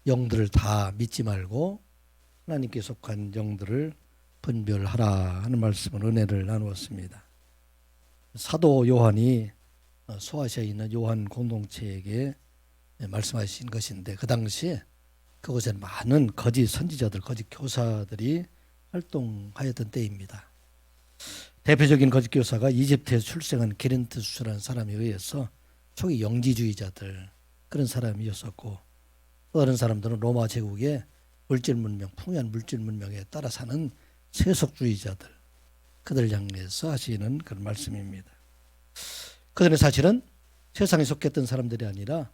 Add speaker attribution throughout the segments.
Speaker 1: 영들을 다 믿지 말고 하나님께 속한 영들을 분별하라 하는 말씀을 은혜를 나누었습니다. 사도 요한이 소아시아에 있는 요한 공동체에게 말씀하신 것인데, 그 당시에 그곳에 많은 거짓 선지자들, 거짓 교사들이 활동하였던 때입니다. 대표적인 거짓 교사가 이집트에서 출생한 게린트수라는 사람에 의해서 초기 영지주의자들, 그런 사람이었었고, 또 다른 사람들은 로마 제국의 물질 문명, 풍요한 물질 문명에 따라 사는 세속주의자들, 그들 향해서 하시는 그런 말씀입니다. 그들은 사실은 세상에 속했던 사람들이 아니라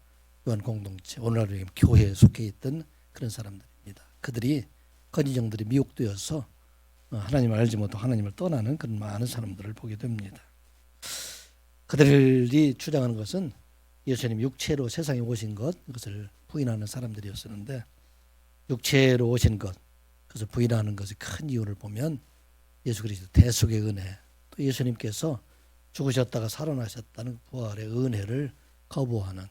Speaker 1: 요한 공동체, 오늘날 교회에 속해 있던 그런 사람들입니다. 그들이 거짓 영들이 미혹되어서 하나님을 알지 못하고 하나님을 떠나는 그런 많은 사람들을 보게 됩니다. 그들이 주장하는 것은 예수님 육체로 세상에 오신 것, 그것을 부인하는 사람들이었었는데, 육체로 오신 것, 그것을 부인하는 것의 큰 이유를 보면 예수 그리스도 대속의 은혜, 또 예수님께서 죽으셨다가 살아나셨다는 부활의 은혜를 거부하는,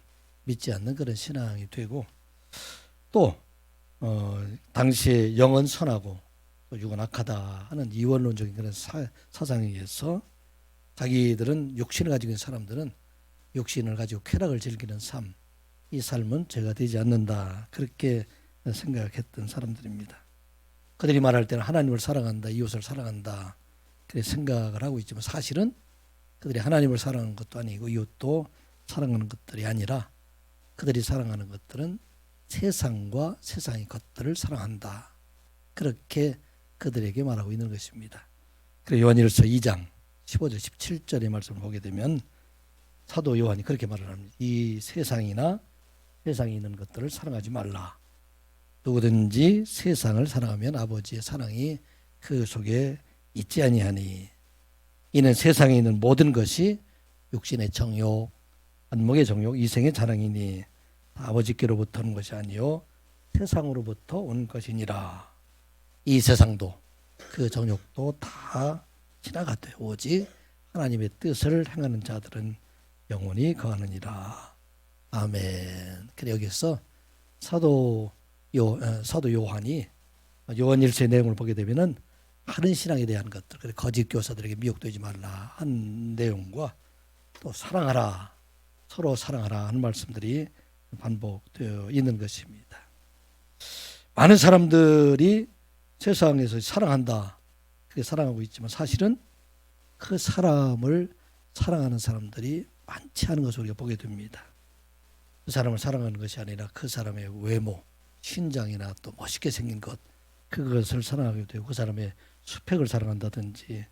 Speaker 1: 믿지 않는 그런 신앙이 되고, 또 당시에 영은 선하고 또 육은 악하다 하는 이원론적인 그런 사상에 의해서 자기들은 육신을 가지고 있는 사람들은 육신을 가지고 쾌락을 즐기는 삶, 이 삶은 죄가 되지 않는다, 그렇게 생각했던 사람들입니다. 그들이 말할 때는 하나님을 사랑한다, 이웃을 사랑한다, 그렇게 생각을 하고 있지만 사실은 그들이 하나님을 사랑하는 것도 아니고 이웃도 사랑하는 것들이 아니라 그들이 사랑하는 것들은 세상과 세상의 것들을 사랑한다, 그렇게 그들에게 말하고 있는 것입니다. 그래서 요한일서 2장 15절 17절의 말씀을 보게 되면 사도 요한이 그렇게 말을 합니다. 이 세상이나 세상에 있는 것들을 사랑하지 말라. 누구든지 세상을 사랑하면 아버지의 사랑이 그 속에 있지 아니하니, 이는 세상에 있는 모든 것이 육신의 정욕, 안목의 정욕, 이생의 자랑이니 아버지께로부터 온 것이 아니요 세상으로부터 온 것이니라. 이 세상도 그 정욕도 다 지나가되 오직 하나님의 뜻을 행하는 자들은 영원히 거하느니라. 아멘. 그래 여기서 사도 요한이 요한일서의 내용을 보게 되면은 바른 신앙에 대한 것들, 거짓 교사들에게 미혹되지 말라 한 내용과 또 사랑하라, 서로 사랑하라 하는 말씀들이 반복되어 있는 것입니다. 많은 사람들이 세상에서 사랑한다, 그렇게 사랑하고 있지만 사실은 그 사람을 사랑하는 사람들이 많지 않은 것을 우리가 보게 됩니다. 그 사람을 사랑하는 것이 아니라 그 사람의 외모, 신장이나 또 멋있게 생긴 것, 그것을 사랑하게 되고, 그 사람의 스펙을 사랑한다든지,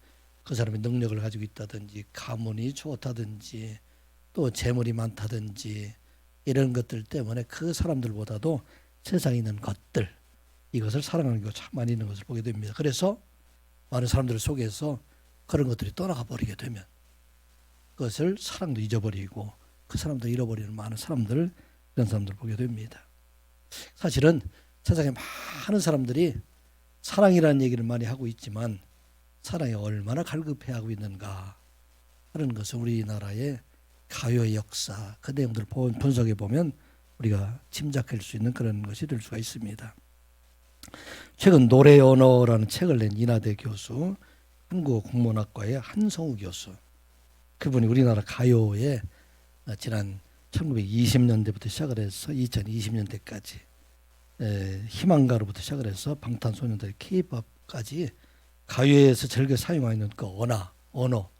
Speaker 1: 그 사람의 능력을 가지고 있다든지, 가문이 좋다든지, 또 재물이 많다든지, 이런 것들 때문에 그 사람들보다도 세상에 있는 것들, 이것을 사랑하는 경우가 참 많이 있는 것을 보게 됩니다. 그래서 많은 사람들 속에서 그런 것들이 떠나가 버리게 되면 그것을 사랑도 잊어버리고 그 사람들 잃어버리는 많은 사람들, 이런 사람들을 보게 됩니다. 사실은 세상에 많은 사람들이 사랑이라는 얘기를 많이 하고 있지만 사랑이 얼마나 갈급해하고 있는가 하는 것을 우리나라의 가요의 역사, 그 내용들을 분석해 보면 우리가 짐작할 수 있는 그런 것이 될 수가 있습니다. 최근 노래 언어라는 책을 낸 이나대 교수, 한국국문학과의 한성우 교수, 그분이 우리나라 가요에 지난 1920년대부터 시작을 해서 2020년대까지 희망가로부터 시작을 해서 방탄소년단, K-팝까지 가요에서 즐겨 사용하는 그 언어,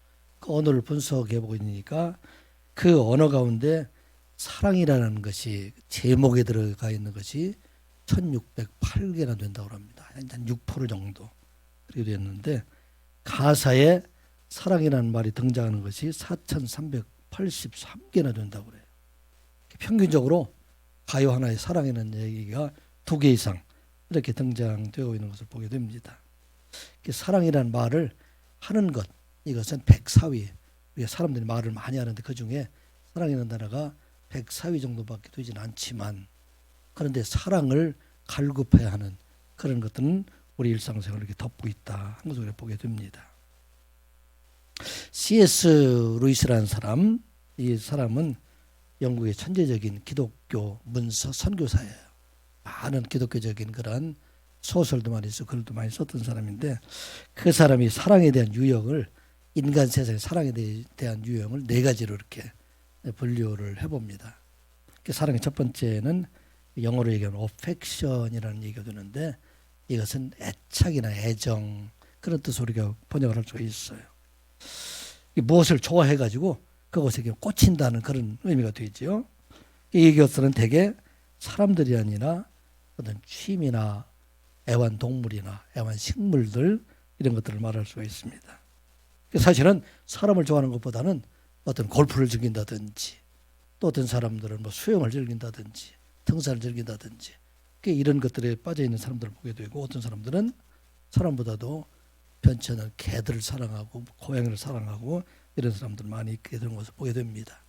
Speaker 1: 그 언어를 분석해 보고 있으니까 그 언어 가운데 사랑이라는 것이 제목에 들어가 있는 것이 1608개나 된다고 합니다. 한 6% 정도 그렇게 됐는데, 가사에 사랑이라는 말이 등장하는 것이 4383개나 된다고 그래요. 평균적으로 가요 하나에 사랑이라는 얘기가 2개 이상 이렇게 등장되어 있는 것을 보게 됩니다. 사랑이라는 말을 하는 것, 이것은 104위. 우리가 사람들이 말을 많이 하는데 그 중에 사랑이라는 단어가 104위 정도밖에 되지는 않지만, 그런데 사랑을 갈급해야 하는 그런 것들은 우리 일상생활을 이렇게 덮고 있다 하는 것을 보게 됩니다. C.S. 루이스라는 사람, 이 사람은 영국의 천재적인 기독교 문서 선교사예요. 많은 기독교적인 그런 소설도 많이 쓰고 글도 많이 썼던 사람인데 그 사람이 사랑에 대한 유형을 인간 세상의 사랑에 대한 유형을 네 가지로 이렇게 분류를 해봅니다. 그 사랑의 첫 번째는 영어로 얘기하면 affection이라는 얘기가 되는데 이것은 애착이나 애정 그런 뜻으로 우리가 번역을 할 수가 있어요. 무엇을 좋아해가지고 그것에 꽂힌다는 그런 의미가 되죠. 이것들은 대개 사람들이 아니라 어떤 취미나 애완동물이나 애완식물들 이런 것들을 말할 수가 있습니다. 사실은 사람을 좋아하는 것보다는 어떤 골프를 즐긴다든지 또 어떤 사람들은 뭐 수영을 즐긴다든지 등산을 즐긴다든지 이런 것들에 빠져있는 사람들을 보게 되고 어떤 사람들은 사람보다도 편찮은 개들을 사랑하고 고양이를 사랑하고 이런 사람들 많이 있게 되는 것을 보게 됩니다.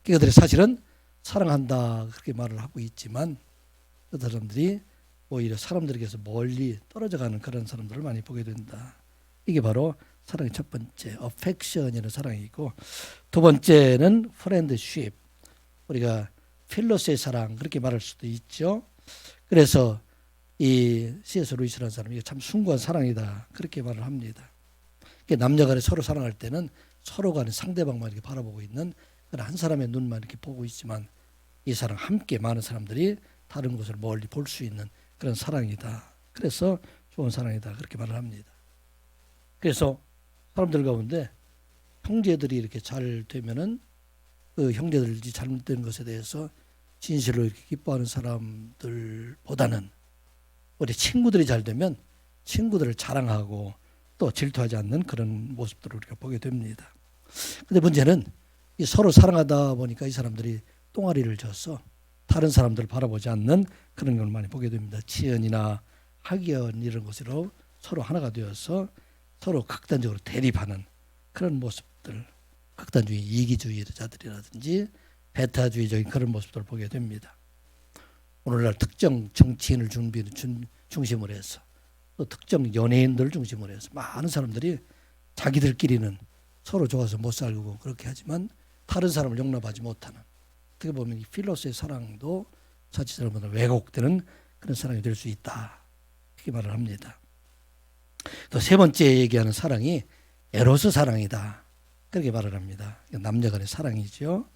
Speaker 1: 그들이 사실은 사랑한다 그렇게 말을 하고 있지만 그 사람들이 오히려 사람들에게서 멀리 떨어져가는 그런 사람들을 많이 보게 된다. 이게 바로 사랑의 첫 번째 affection이라는 사랑이고 두 번째는 friendship 우리가 필로스의 사랑 그렇게 말할 수도 있죠. 그래서 이 C.S. 루이스라는 사람이 이게 참 숭고한 사랑이다 그렇게 말을 합니다. 남녀간에 서로 사랑할 때는 서로 간에 상대방만 이렇게 바라보고 있는 한 사람의 눈만 이렇게 보고 있지만 이 사랑 함께 많은 사람들이 다른 곳을 멀리 볼 수 있는 그런 사랑이다. 그래서 좋은 사랑이다 그렇게 말을 합니다. 그래서 사람들 가운데 형제들이 이렇게 잘 되면은 그 형제들이 잘못된 것에 대해서 진실로 이렇게 기뻐하는 사람들보다는 우리 친구들이 잘 되면 친구들을 자랑하고 또 질투하지 않는 그런 모습들을 우리가 보게 됩니다. 근데 문제는 이 서로 사랑하다 보니까 이 사람들이 똥아리를 져서 다른 사람들을 바라보지 않는 그런 걸 많이 보게 됩니다. 지연이나 학연 이런 것으로 서로 하나가 되어서 서로 극단적으로 대립하는 그런 모습들, 극단주의 이기주의자들이라든지 배타주의적인 그런 모습들을 보게 됩니다. 오늘날 특정 정치인을 중심으로 해서 또 특정 연예인들을 중심으로 해서 많은 사람들이 자기들끼리는 서로 좋아서 못 살고 그렇게 하지만 다른 사람을 용납하지 못하는 어떻게 보면 이 필로스의 사랑도 자칫 잘못하면 왜곡되는 그런 사랑이 될 수 있다. 이렇게 말을 합니다. 또 세 번째 얘기하는 사랑이 에로스 사랑이다. 그렇게 말을 합니다. 남녀 간의 사랑이죠.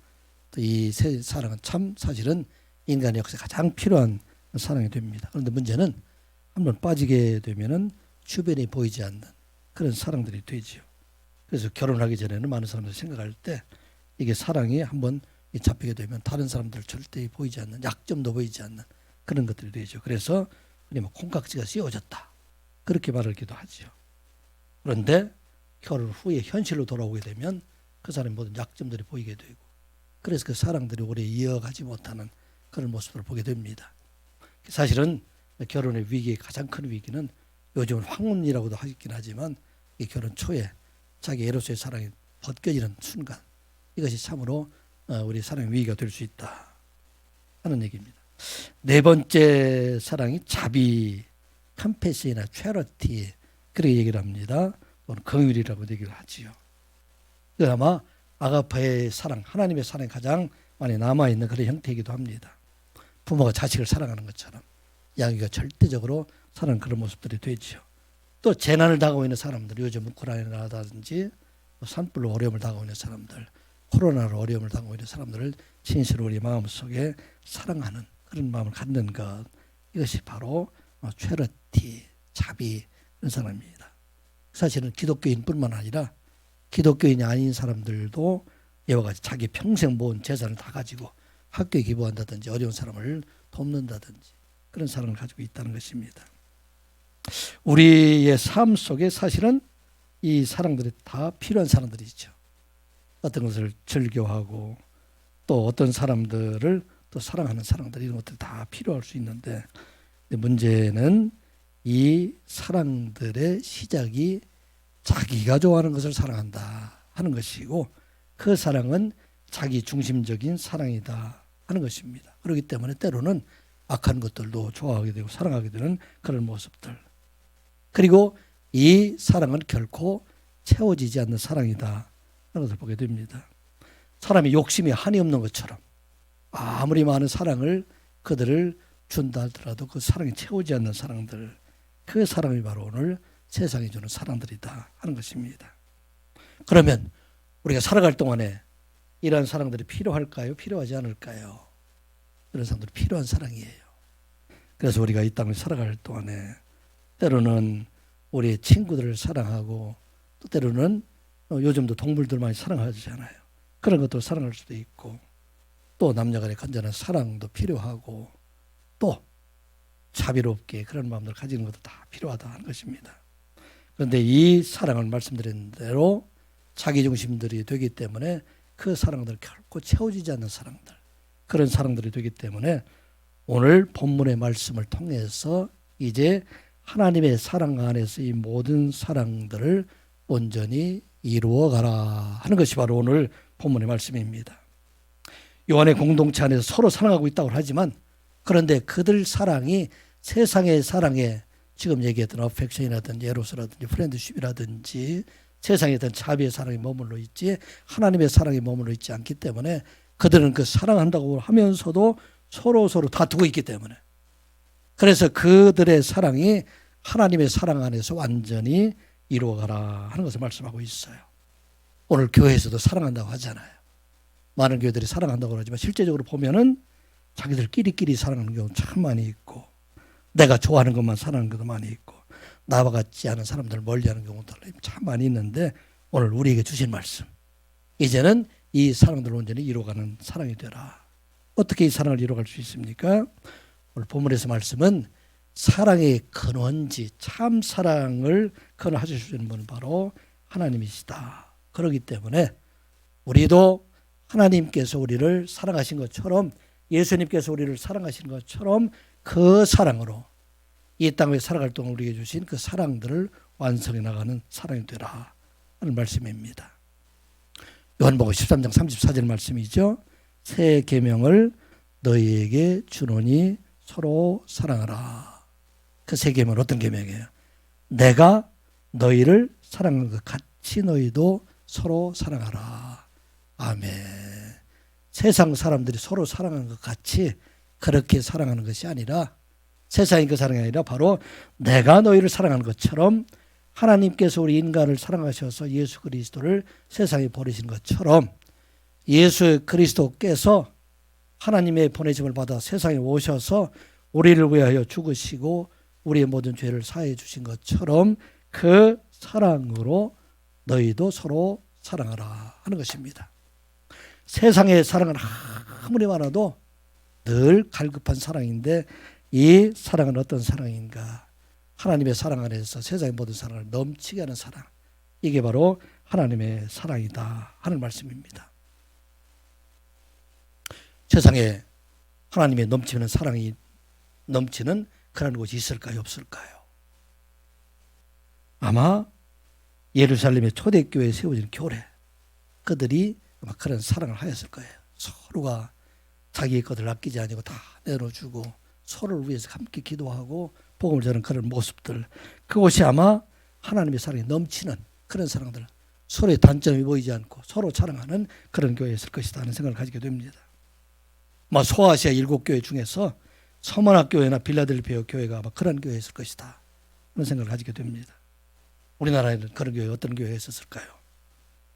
Speaker 1: 또 이 세 사랑은 참 사실은 인간의 역사에 가장 필요한 사랑이 됩니다. 그런데 문제는 한번 빠지게 되면은 주변에 보이지 않는 그런 사랑들이 되지요. 그래서 결혼하기 전에는 많은 사람들이 생각할 때 이게 사랑이 한번 잡히게 되면 다른 사람들 절대 보이지 않는 약점도 보이지 않는 그런 것들이 되죠. 그래서 뭐 콩깍지가 씌워졌다 그렇게 말하기도 하죠. 그런데 결혼 후에 현실로 돌아오게 되면 그 사람의 모든 약점들이 보이게 되고 그래서 그 사랑들이 오래 이어가지 못하는 그런 모습을 보게 됩니다. 사실은 결혼의 위기의 가장 큰 위기는 요즘은 황혼이라고도 하긴 하지만 이 결혼 초에 자기 에로스의 사랑이 벗겨지는 순간 이것이 참으로 우리 사랑의 위기가 될 수 있다 하는 얘기입니다. 네 번째 사랑이 자비, 컴패션이나 체러티 그렇게 얘기를 합니다. 긍휼이라고 얘기를 하지요. 아마 아가페의 사랑, 하나님의 사랑이 가장 많이 남아있는 그런 형태이기도 합니다. 부모가 자식을 사랑하는 것처럼 양육이 절대적으로 사랑하는 그런 모습들이 되죠. 또 재난을 당하고 있는 사람들, 요즘 우크라이나라든지 산불로 어려움을 당하고 있는 사람들, 코로나로 어려움을 당하고 있는 사람들을 진실로 우리 마음속에 사랑하는 그런 마음을 갖는 것, 이것이 바로 체러티, 자비 그런 사람입니다. 사실은 기독교인뿐만 아니라 기독교인이 아닌 사람들도 이와 같이 자기 평생 모은 재산을 다 가지고 학교에 기부한다든지 어려운 사람을 돕는다든지 그런 사랑을 가지고 있다는 것입니다. 우리의 삶 속에 사실은 이 사랑들이 다 필요한 사람들이죠. 어떤 것을 즐겨하고 또 어떤 사람들을 또 사랑하는 사람들 이런 것들이 다 필요할 수 있는데 문제는 이 사랑들의 시작이 자기가 좋아하는 것을 사랑한다 하는 것이고 그 사랑은 자기 중심적인 사랑이다 하는 것입니다. 그렇기 때문에 때로는 악한 것들도 좋아하게 되고 사랑하게 되는 그런 모습들. 그리고 이 사랑은 결코 채워지지 않는 사랑이다 하는 것을 보게 됩니다. 사람이 욕심이 한이 없는 것처럼 아무리 많은 사랑을 그들을 준다 하더라도 그 사랑이 채우지 않는 사랑들, 그 사랑이 바로 오늘 세상이 주는 사랑들이다 하는 것입니다. 그러면 우리가 살아갈 동안에 이러한 사랑들이 필요할까요? 필요하지 않을까요? 이런 사람들이 필요한 사랑이에요. 그래서 우리가 이 땅을 살아갈 동안에 때로는 우리의 친구들을 사랑하고 또 때로는 요즘도 동물들 많이 사랑하잖아요. 그런 것도 사랑할 수도 있고 또 남녀간의 건전한 사랑도 필요하고 또 자비롭게 그런 마음을 가지는 것도 다 필요하다 하는 것입니다. 그런데 이 사랑을 말씀드린 대로 자기중심들이 되기 때문에 그 사랑들 결코 채워지지 않는 사랑들, 그런 사랑들이 되기 때문에 오늘 본문의 말씀을 통해서 이제 하나님의 사랑 안에서 이 모든 사랑들을 온전히 이루어가라 하는 것이 바로 오늘 본문의 말씀입니다. 요한의 공동체 안에서 서로 사랑하고 있다고 하지만 그런데 그들 사랑이 세상의 사랑에 지금 얘기했던 어펙션이라든지 에로스라든지 프렌드십이라든지 세상에 어떤 자비의 사랑이 머물러 있지 하나님의 사랑이 머물러 있지 않기 때문에 그들은 그 사랑한다고 하면서도 서로 다투고 있기 때문에 그래서 그들의 사랑이 하나님의 사랑 안에서 완전히 이루어가라 하는 것을 말씀하고 있어요. 오늘 교회에서도 사랑한다고 하잖아요. 많은 교회들이 사랑한다고 그러지만 실제적으로 보면은 자기들끼리 사랑하는 경우 참 많이 있고 내가 좋아하는 것만 사랑하는 것도 많이 있고 나와 같지 않은 사람들을 멀리하는 경우도 참 많이 있는데 오늘 우리에게 주신 말씀 이제는 이 사랑들을 온전히 이루어가는 사랑이 되라. 어떻게 이 사랑을 이루어갈 수 있습니까? 오늘 본문에서 말씀은 사랑의 근원지 참 사랑을 근원하실 수 있는 분은 바로 하나님이시다. 그렇기 때문에 우리도 하나님께서 우리를 사랑하신 것처럼 예수님께서 우리를 사랑하신 것처럼 그 사랑으로 이 땅에 살아갈 동안 우리에게 주신 그 사랑들을 완성해 나가는 사랑이 되라 하는 말씀입니다. 요한복음 13장 34절 말씀이죠. 새 계명을 너희에게 주노니 서로 사랑하라. 그 새 계명은 어떤 계명이에요? 내가 너희를 사랑한 것 같이 너희도 서로 사랑하라. 아멘. 세상 사람들이 서로 사랑하는 것 같이 그렇게 사랑하는 것이 아니라 세상이 그 사랑이 아니라 바로 내가 너희를 사랑하는 것처럼 하나님께서 우리 인간을 사랑하셔서 예수 그리스도를 세상에 보내신 것처럼 예수 그리스도께서 하나님의 보내심을 받아 세상에 오셔서 우리를 위하여 죽으시고 우리의 모든 죄를 사해 주신 것처럼 그 사랑으로 너희도 서로 사랑하라 하는 것입니다. 세상의 사랑은 아무리 많아도 늘 갈급한 사랑인데 이 사랑은 어떤 사랑인가? 하나님의 사랑 안에서 세상의 모든 사랑을 넘치게 하는 사랑. 이게 바로 하나님의 사랑이다 하는 말씀입니다. 세상에 하나님의 넘치는 사랑이 넘치는 그런 곳이 있을까요? 없을까요? 아마 예루살렘의 초대교회에 세워진 교례 그들이 아마 그런 사랑을 하였을 거예요. 서로가 자기의 것을 아끼지 아니고 다 내려주고 서로를 위해서 함께 기도하고 복음을 전하는 그런 모습들 그것이 아마 하나님의 사랑이 넘치는 그런 사랑들 서로의 단점이 보이지 않고 서로 사랑하는 그런 교회였을 것이다 하는 생각을 가지게 됩니다. 소아시아 7교회 중에서 서머나 교회나 빌라델피아 교회가 아마 그런 교회였을 것이다 하는 생각을 가지게 됩니다. 우리나라에는 그런 교회 어떤 교회가 있었을까요?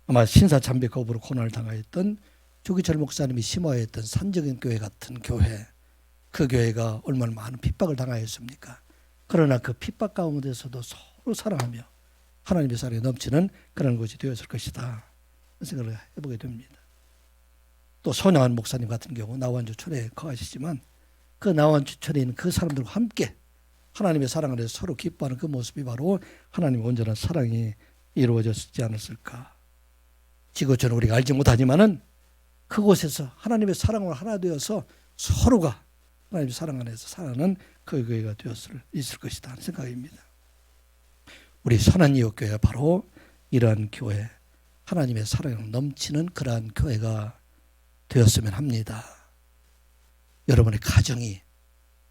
Speaker 1: 아마 신사참배 거부로 고난을 당하였던 조기철 목사님이 심화했던 산적인 교회 같은 교회 그 교회가 얼마나 많은 핍박을 당하였습니까? 그러나 그 핍박 가운데서도 서로 사랑하며 하나님의 사랑이 넘치는 그런 곳이 되었을 것이다 생각을 해보게 됩니다. 또 손양한 목사님 같은 경우 나완주촌에 거하시지만 그 나완주촌에 있는 그 사람들과 함께 하나님의 사랑 안에서 서로 기뻐하는 그 모습이 바로 하나님의 온전한 사랑이 이루어졌지 않았을까. 지구촌은 우리가 알지 못하지만은 그곳에서 하나님의 사랑으로 하나 되어서 서로가 하나님의 사랑 안에서 살아가는 그 교회가 있을 것이다 하는 생각입니다. 우리 선한이웃교회가 바로 이러한 교회, 하나님의 사랑이 넘치는 그러한 교회가 되었으면 합니다. 여러분의 가정이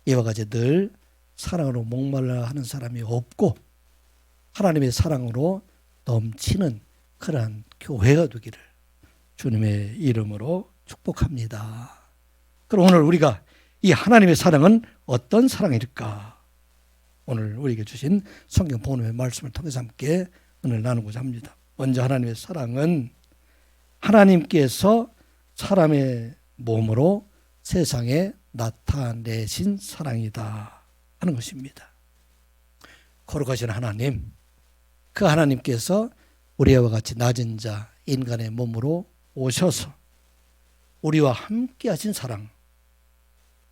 Speaker 1: 이와 같이 늘 사랑으로 목말라 하는 사람이 없고 하나님의 사랑으로 넘치는 그러한 교회가 되기를 주님의 이름으로 축복합니다. 그럼 오늘 우리가 이 하나님의 사랑은 어떤 사랑일까? 오늘 우리에게 주신 성경 본문의 말씀을 통해서 함께 오늘 나누고자 합니다. 먼저 하나님의 사랑은 하나님께서 사람의 몸으로 세상에 나타내신 사랑이다 하는 것입니다. 거룩하신 하나님, 그 하나님께서 우리와 같이 낮은 자 인간의 몸으로 오셔서 우리와 함께 하신 사랑,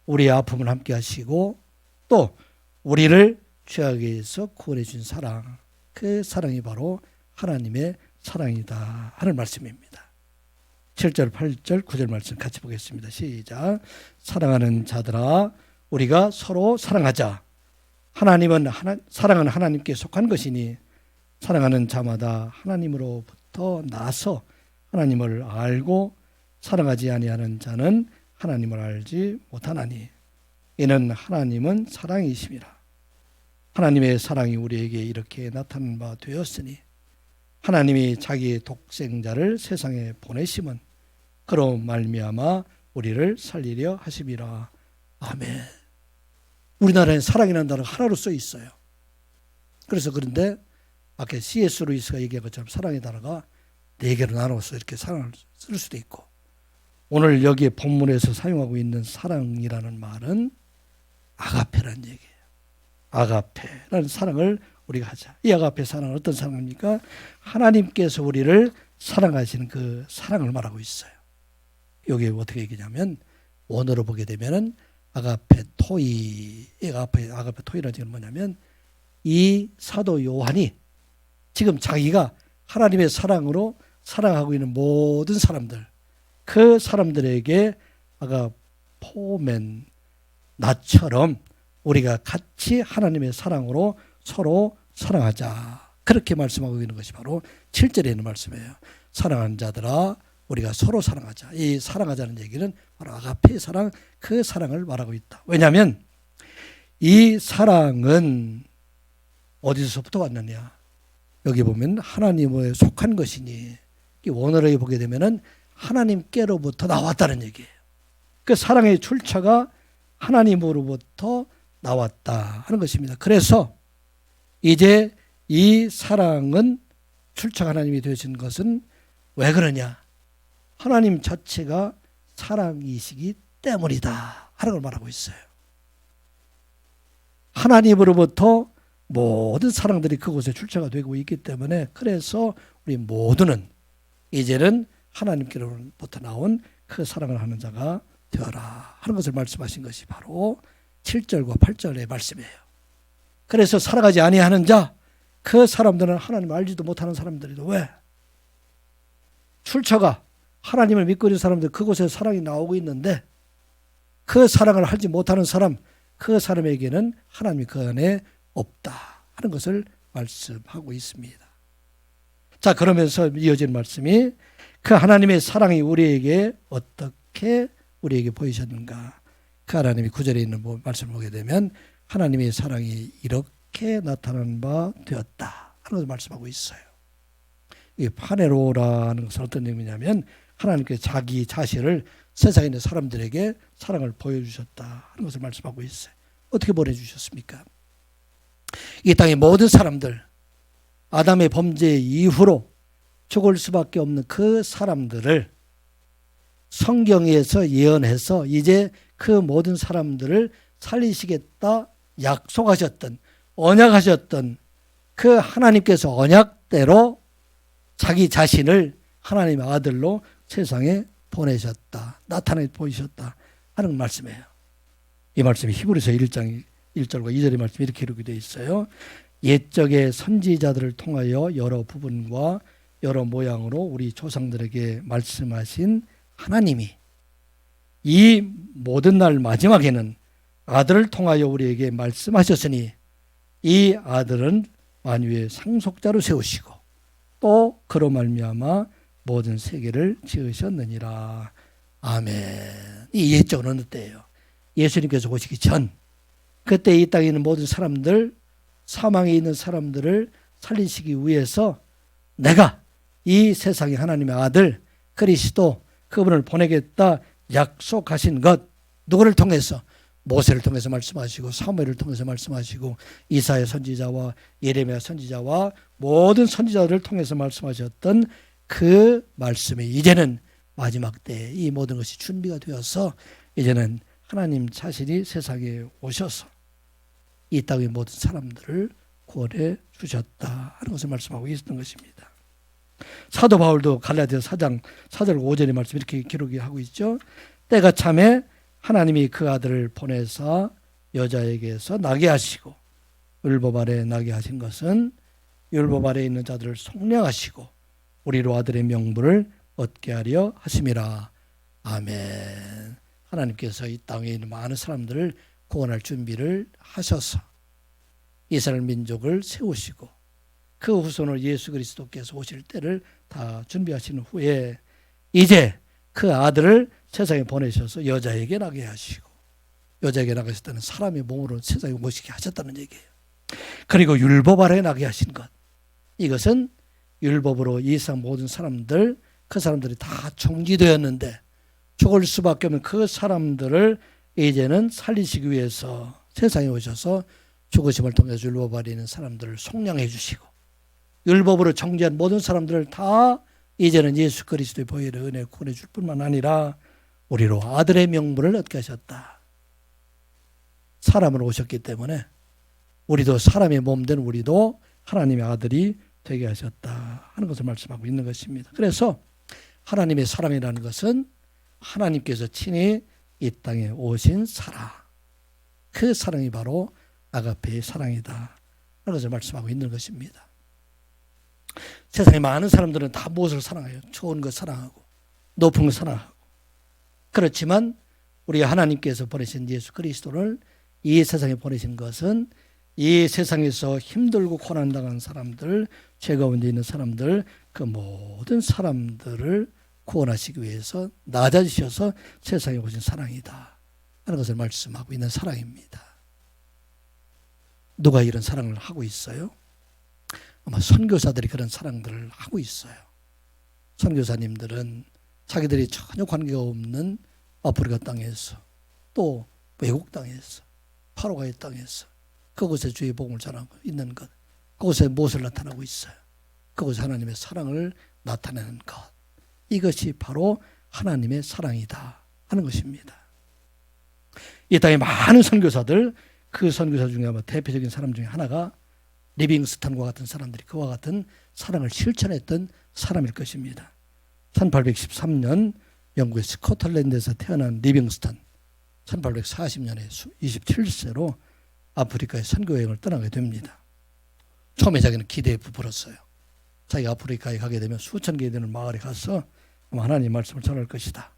Speaker 1: 우리의 아픔을 함께 하시고 또 우리를 죄악에서 구원해 준 사랑, 그 사랑이 바로 하나님의 사랑이다 하는 말씀입니다. 7절, 8절, 9절 말씀 같이 보겠습니다. 시작. 사랑하는 자들아 우리가 서로 사랑하자. 사랑은 하나님께 속한 것이니 사랑하는 자마다 하나님으로부터 나서 하나님을 알고 사랑하지 아니하는 자는 하나님을 알지 못하나니 이는 하나님은 사랑이심이라. 하나님의 사랑이 우리에게 이렇게 나타난 바 되었으니 하나님이 자기의 독생자를 세상에 보내심은 그로 말미암아 우리를 살리려 하심이라. 아멘. 우리나라에 사랑이라는 단어가 하나로 써 있어요. 그래서 그런데 아까 C.S. 루이스가 얘기한 것처럼 사랑의 단어가 4개로 나눠서 이렇게 사랑을 쓸 수도 있고, 오늘 여기에 본문에서 사용하고 있는 사랑이라는 말은 아가페라는 얘기예요. 아가페라는 사랑을 우리가 하자. 이 아가페 사랑은 어떤 사랑입니까? 하나님께서 우리를 사랑하시는 그 사랑을 말하고 있어요. 여기 어떻게 얘기냐면 원어로 보게 되면은 아가페 토이, 아가페 토이라는 지금 뭐냐면 이 사도 요한이 지금 자기가 하나님의 사랑으로 사랑하고 있는 모든 사람들, 그 사람들에게 아가포멘, 나처럼 우리가 같이 하나님의 사랑으로 서로 사랑하자. 그렇게 말씀하고 있는 것이 바로 7절에 있는 말씀이에요. 사랑하는 자들아 우리가 서로 사랑하자. 이 사랑하자는 얘기는 바로 아가페의 사랑, 그 사랑을 말하고 있다. 왜냐하면 이 사랑은 어디서부터 왔느냐? 여기 보면 하나님에 속한 것이니, 이 원어로 보게 되면은 하나님께로부터 나왔다는 얘기예요. 그 사랑의 출처가 하나님으로부터 나왔다 하는 것입니다. 그래서 이제 이 사랑은 출처가 하나님이 되신 것은 왜 그러냐? 하나님 자체가 사랑이시기 때문이다 하는 걸 말하고 있어요. 하나님으로부터 모든 사랑들이 그곳에 출처가 되고 있기 때문에, 그래서 우리 모두는 이제는 하나님께로부터 나온 그 사랑을 하는 자가 되어라 하는 것을 말씀하신 것이 바로 7절과 8절의 말씀이에요. 그래서 사랑하지 아니하는 자, 그 사람들은 하나님을 알지도 못하는 사람들이다. 왜? 출처가 하나님을 믿고 있는 사람들, 그곳에 사랑이 나오고 있는데 그 사랑을 하지 못하는 사람, 그 사람에게는 하나님이 그 안에 없다 하는 것을 말씀하고 있습니다. 자, 그러면서 이어진 말씀이 그 하나님의 사랑이 우리에게 어떻게 우리에게 보이셨는가? 그 하나님이 9절에 있는 말씀을 보게 되면 하나님의 사랑이 이렇게 나타난 바 되었다 하는 것을 말씀하고 있어요. 이 파네로라는 것은 어떤 의미냐면 하나님께서 자기 자신을 세상에 있는 사람들에게 사랑을 보여주셨다 하는 것을 말씀하고 있어요. 어떻게 보내주셨습니까? 이 땅의 모든 사람들, 아담의 범죄 이후로 죽을 수밖에 없는 그 사람들을 성경에서 예언해서 이제 그 모든 사람들을 살리시겠다 약속하셨던, 언약하셨던 그 하나님께서 언약대로 자기 자신을 하나님의 아들로 세상에 보내셨다, 나타내 보이셨다 하는 말씀이에요. 이 말씀이 히브리서 1장 1절과 2절의 말씀이 이렇게 기록이 되어 있어요. 옛적의 선지자들을 통하여 여러 부분과 여러 모양으로 우리 조상들에게 말씀하신 하나님이 이 모든 날 마지막에는 아들을 통하여 우리에게 말씀하셨으니 이 아들은 만유의 상속자로 세우시고 또 그로 말미암아 모든 세계를 지으셨느니라. 아멘. 이 옛적은 어느 때예요? 예수님께서 오시기 전, 그때 이 땅에 있는 모든 사람들, 사망에 있는 사람들을 살리시기 위해서 내가 이 세상에 하나님의 아들 그리스도, 그분을 보내겠다 약속하신 것, 누구를 통해서? 모세를 통해서 말씀하시고 사무엘을 통해서 말씀하시고 이사야 선지자와 예레미야 선지자와 모든 선지자들을 통해서 말씀하셨던 그 말씀이 이제는 마지막 때에 이 모든 것이 준비가 되어서 이제는 하나님 자신이 세상에 오셔서 이 땅의 모든 사람들을 구원해 주셨다 하는 것을 말씀하고 있었던 것입니다. 사도 바울도 갈라디아서 4장 4절 5절의 말씀 이렇게 기록하고 있죠. 때가 참에 하나님이 그 아들을 보내사 여자에게서 나게 하시고 율법 아래 나게 하신 것은 율법 아래 있는 자들을 속량하시고 우리로 아들의 명분을 얻게 하려 하심이라. 아멘. 하나님께서 이 땅에 있는 많은 사람들을 구원할 준비를 하셔서 이스라엘 민족을 세우시고 그 후손을 예수 그리스도께서 오실 때를 다 준비하신 후에 이제 그 아들을 세상에 보내셔서 여자에게 나게 하시고 여자에게 나게 하셨다는 사람의 몸으로 세상에 모시게 하셨다는 얘기예요. 그리고 율법 아래 나게 하신 것, 이것은 율법으로 이 세상 모든 사람들, 그 사람들이 다 정지되었는데 죽을 수밖에 없는 그 사람들을 이제는 살리시기 위해서 세상에 오셔서 죽으심을 통해서 율법 아래 있는 사람들을 속량해 주시고 율법으로 정죄한 모든 사람들을 다 이제는 예수 그리스도의 보혈의 은혜에 구원해 줄 뿐만 아니라 우리로 아들의 명분을 얻게 하셨다. 사람으로 오셨기 때문에 우리도 사람의 몸 된 우리도 하나님의 아들이 되게 하셨다 하는 것을 말씀하고 있는 것입니다. 그래서 하나님의 사랑이라는 것은 하나님께서 친히 이 땅에 오신 사랑, 그 사랑이 바로 아가페의 사랑이다 하는 것을 말씀하고 있는 것입니다. 세상에 많은 사람들은 다 무엇을 사랑해요? 좋은 것 사랑하고 높은 것 사랑하고. 그렇지만 우리 하나님께서 보내신 예수 그리스도를 이 세상에 보내신 것은 이 세상에서 힘들고 고난당한 사람들, 죄 가운데 있는 사람들, 그 모든 사람들을 구원하시기 위해서 낮아지셔서 세상에 오신 사랑이다 하는 것을 말씀하고 있는 사랑입니다. 누가 이런 사랑을 하고 있어요? 아마 선교사들이 그런 사랑들을 하고 있어요. 선교사님들은 자기들이 전혀 관계가 없는 아프리카 땅에서 또 외국 땅에서 파라과이 땅에서 그곳에 주의 복음을 전하고 있는 것, 그곳에 무엇을 나타나고 있어요? 그곳에 하나님의 사랑을 나타내는 것, 이것이 바로 하나님의 사랑이다 하는 것입니다. 이 땅에 많은 선교사들, 그 선교사 중에 아마 대표적인 사람 중에 하나가 리빙스턴과 같은 사람들이 그와 같은 사랑을 실천했던 사람일 것입니다. 1813년 영국의 스코틀랜드에서 태어난 리빙스턴, 1840년에 27세로 아프리카의 선교여행을 떠나게 됩니다. 처음에 자기는 기대에 부풀었어요. 자기가 아프리카에 가게 되면 수천 개 되는 마을에 가서 하나님의 말씀을 전할 것이다.